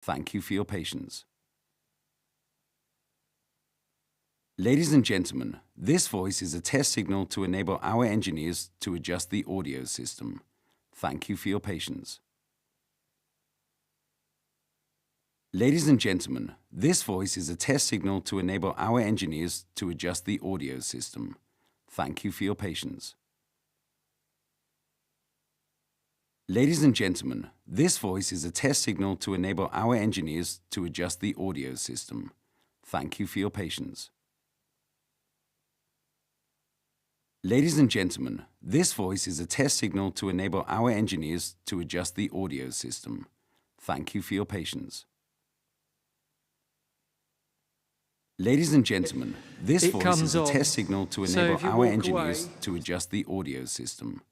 Thank you for your patience. Ladies and gentlemen, this voice is a test signal to enable our engineers to adjust the audio system. Thank you for your patience. Ladies and gentlemen, this voice is a test signal to enable our engineers to adjust the audio system. Thank you for your patience. Ladies and gentlemen, this voice is a test signal to enable our engineers to adjust the audio system. Thank you for your patience. Ladies and gentlemen, this voice is a test signal to enable our engineers to adjust the audio system. Thank you for your patience. Ladies and gentlemen, this voice is a test signal to enable our engineers to adjust the audio system.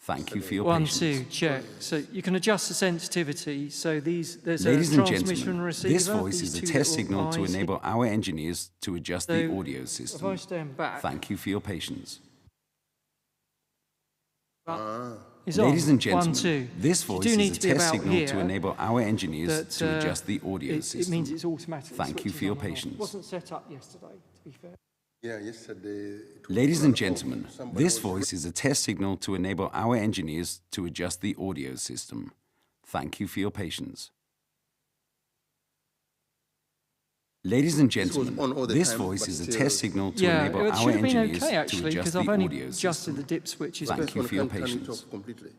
Thank you for your patience. 1, 2, check. So you can adjust the sensitivity. So there's Ladies a and transmission gentlemen, receiver. this voice is a test signal to enable our engineers to adjust the audio system. If I stand back, Thank you for your patience. it's Ladies on. and gentlemen, 1, 2. this You voice do need is a to be test about signal here, to enable our engineers that, to adjust the audio it system. means it's automatically Thank you for your switches on and off. patience. It wasn't set up yesterday, to be fair. Yeah, yesterday. it was Ladies on and off. gentlemen, Somebody this was- voice is a test signal to enable our engineers to adjust the audio system. Thank you for your patience. Ladies and was gentlemen, on all the this time, voice but is a still- test signal to Yeah, enable it our should have been engineers okay to actually, adjust because the I've only audio adjusted system. the dip switches. Thank This you one for your can't turn it patience. off completely.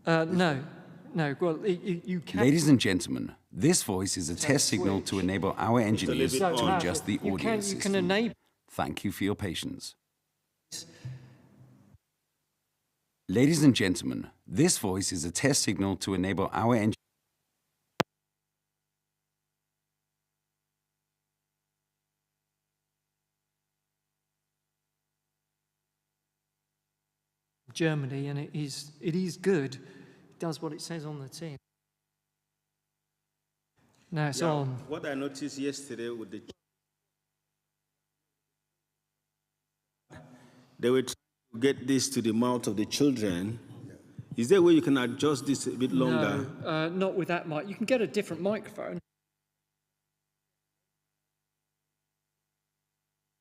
No. Well, you can. Ladies and gentlemen, this voice is a test signal to switch. enable our engineers it to on. adjust the You audio can system. enable. Thank you for your patience. Ladies and gentlemen, this voice is a test signal to enable our engineers. Germany, and it is good. It does what it says on the tin. Now it's on. What I noticed yesterday with the they were trying to get this to the mouth of the children. Is there a way you can adjust this a bit longer? No, not with that mic. You can get a different microphone.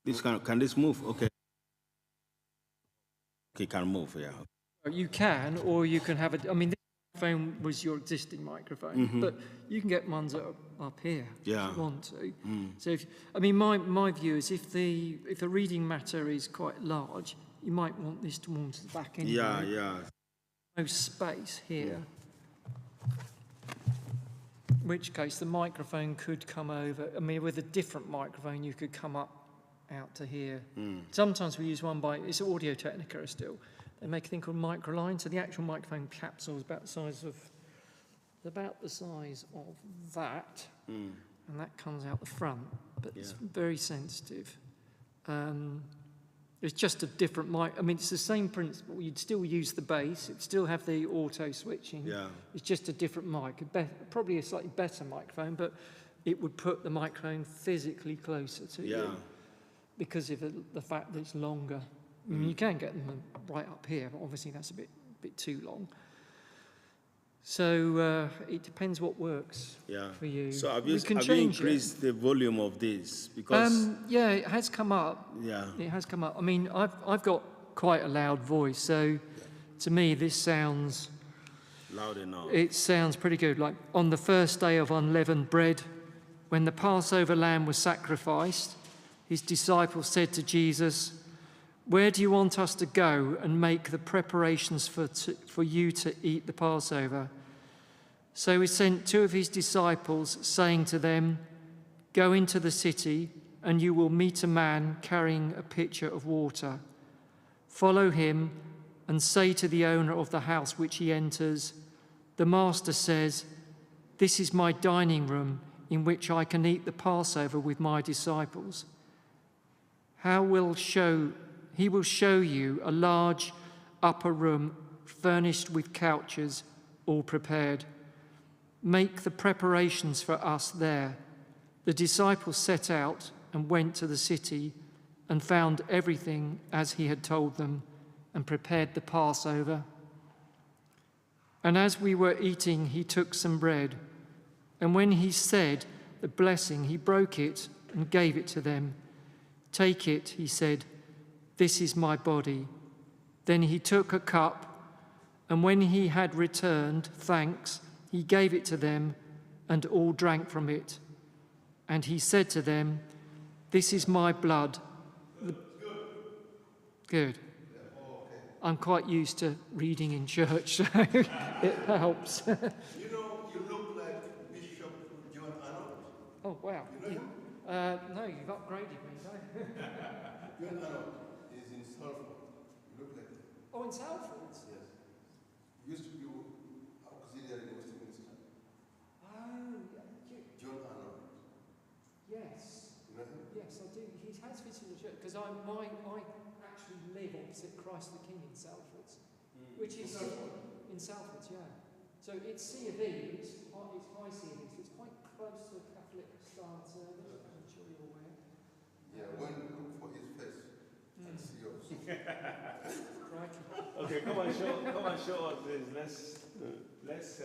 This can this move? Okay. Okay, can move, yeah. You can, or you can have a. I mean, this microphone was your existing microphone, but you can get ones that are up here Yeah. if you want to. So, my view is if the reading matter is quite large, you might want this towards the back anyway. Yeah. No space here. In which case, the microphone could come over. I mean, with a different microphone, you could come up out to here. Sometimes we use one it's Audio Technica still. They make a thing called microline, so the actual microphone capsule is about the size of that, and that comes out the front, but it's very sensitive. It's just a different mic. I mean, it's the same principle. You'd still use the bass. It'd still have the auto switching. Yeah. It's just a different mic. Probably a slightly better microphone, but it would put the microphone physically closer to you because of the fact that it's longer. I mean, you can get them right up here, but obviously that's a bit too long. So it depends what works for you. So have We you can change increased the volume of this? Because yeah, it has come up. Yeah. It has come up. I mean, I've got quite a loud voice, so to me this sounds loud enough. It sounds pretty good. Like on the first day of unleavened bread, when the Passover lamb was sacrificed, his disciples said to Jesus, "Where do you want us to go and make the preparations for you to eat the Passover?" So he sent 2 of his disciples, saying to them, "Go into the city, and you will meet a man carrying a pitcher of water. Follow him and say to the owner of the house which he enters, 'The master says, this is my dining room in which I can eat the Passover with my disciples. He will show you a large upper room furnished with couches, all prepared. Make the preparations for us there." The disciples set out and went to the city and found everything as he had told them and prepared the Passover. And as we were eating, he took some bread, And when he said the blessing, he broke it and gave it to them. "Take it," he said, "this is my body." Then he took a cup, and when he had returned thanks, he gave it to them, and all drank from it. And he said to them, "This is my blood." Good. I'm quite used to reading in church, so it helps. You know, you look like Bishop John Arnold. Oh, wow. You know him? No, you've upgraded me, no? John Arnold is in Salford. You look like him. Oh, in Salford? Yes. He used to be auxiliary in Westminster. Oh, John Arnold. yes. You know him? Yes, I do. He has visited the church, because I actually live opposite Christ the King in Salford, which is in Salford, yeah. So it's C of E, it's high C of E, so it's quite close to a Catholic style service, I'm sure you're aware. Yeah, when you look for his face and see yours. Crikey. Okay, come on, show us this. Let's.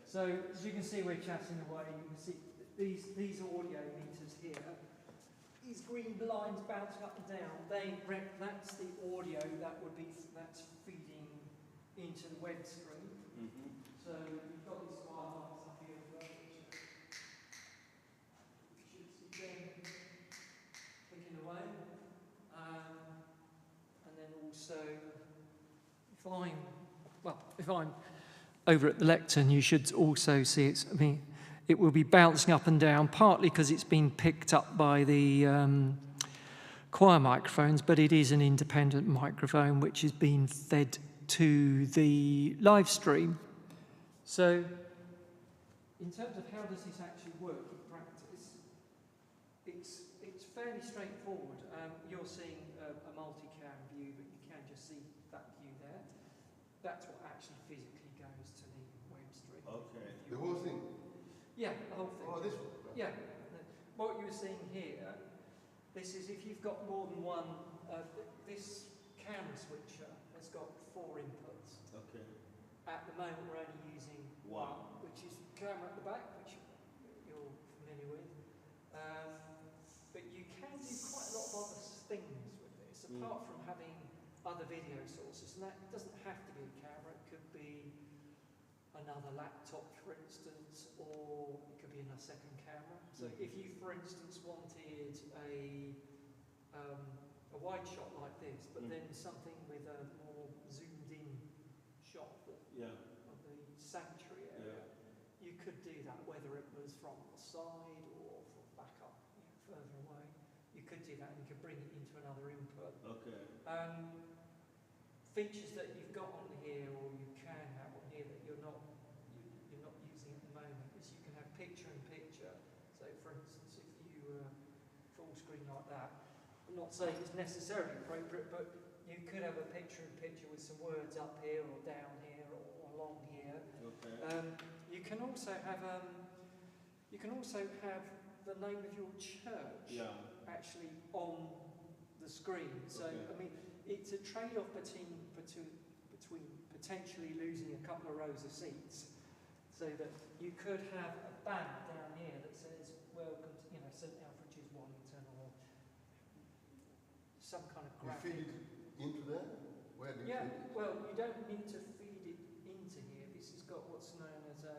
So as you can see, we're chatting away. You can see these audio meters here. These green lines bouncing up and down. That's the audio that's feeding into the web stream. Mm-hmm. So we've got these wire lines up here as well, which you should see them clicking away. And then also, if I'm over at the lectern, you should also see it. I mean, it will be bouncing up and down, partly because it's been picked up by the choir microphones, but it is an independent microphone which is being fed to the live stream. So, in terms of how does this actually work in practice, it's fairly straightforward. You're seeing a multicam view, but you can just see that view there. That's what actually physically goes to the web stream. Okay. The whole thing. Yeah, the whole thing. Oh, this one. Yeah. What you were seeing here, this is if you've got more than one, this camera switcher has got 4 inputs. Okay. At the moment we're only using one, which is camera at the back, which you're familiar with. But you can do quite a lot of other things with this, apart from having other video sources. And that doesn't have to be a camera, it could be another laptop, for instance, or it could be a second camera. So if you, for instance, wanted a wide shot like this, but then something with a more zoomed-in shot of the sanctuary area, you could do that, whether it was from the side or from back up, further away. You could do that, and you could bring it into another input. Okay. Features that you've got on here, or you can have on here that you're not using at the moment, is you can have picture-in-picture. So, for instance, if you full screen like that, I'm not saying it's necessarily appropriate, but you could have a picture-in-picture with some words up here, or down here, or along here. Okay. You can also have the name of your church actually on the screen. So, I mean, it's a trade-off between potentially losing a couple of rows of seats, so that you could have a banner down here that says "Welcome to, St Alfred's Wallington," or some kind of graphic. You feed it into there? Where do you feed it? Well, you don't need to feed it into here. This has got what's known as a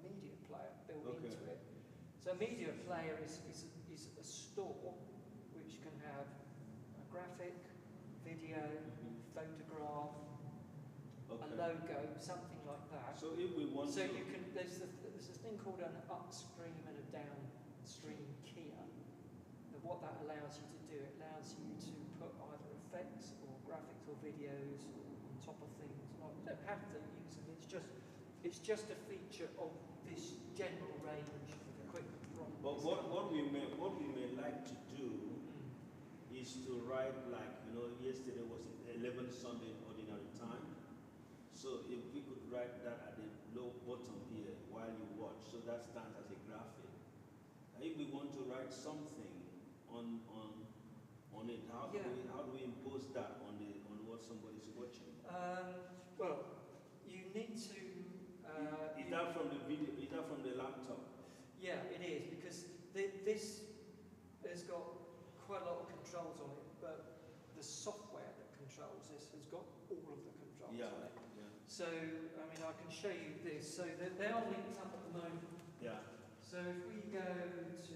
media player built into it. So a media player is a store which can have a graphic, video, photograph, a logo, something like that. So if we want so you can, there's a thing called an upstream and a downstream keyer. And what that allows you to do, it allows you to put either effects or graphics or videos on top of things. You don't have to use them. It's just a feature of this general range of equipment from. But what we may like to do is to write, like, yesterday was 11 Sunday in ordinary time. So if we could write that at the low bottom here while you watch, so that stands as a graphic. And if we want to write something on it, how do we impose that on what somebody's watching? Well, you need to. Is that from the video? Is that from the laptop? Yeah, it is, because this has got quite a lot of controls on it, but the software that controls this has got all of the controls Yeah, on it. yeah, So, I mean, I can show you this. So they are linked up at the moment. yeah. So if we go to